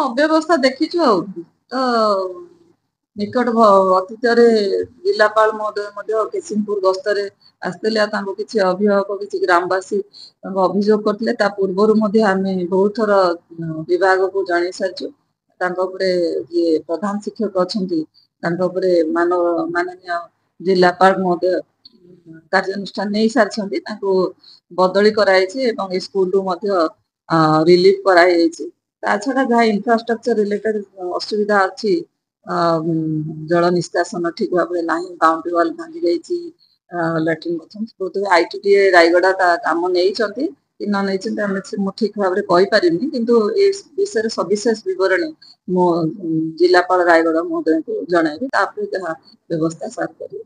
अव्यवस्था देखीचु तो निकट अतीत जिलापाल महोदय किसिमपुर गस्तरे आसते किसी अभिभावक किसी ग्रामवासी अभियोग करते पूर्वर आम बहुत थर विभाग को जन सारी ये प्रधान शिक्षक अच्छा माननीय जिलापाल महोदय कार्यानुष्ठान नहीं सारी बदली कराई स्कूल रिलीफ कराई छड़ा जहाँ इंफ्रास्ट्रक्चर रिलेटेड असुविधा अच्छी जल निष्कासन ठीक भाव ना बाउंड्री वाल भांगी जाइए लैट्रिन बाथरूम आईटीडीए रायगड़ा कम नहीं ठीक भाव में कहीपर किंतु विषय सविशेष बरणी मो जिलापाल रायगड़ा महोदय को जनइबी जहाँ व्यवस्था सार करेंगे।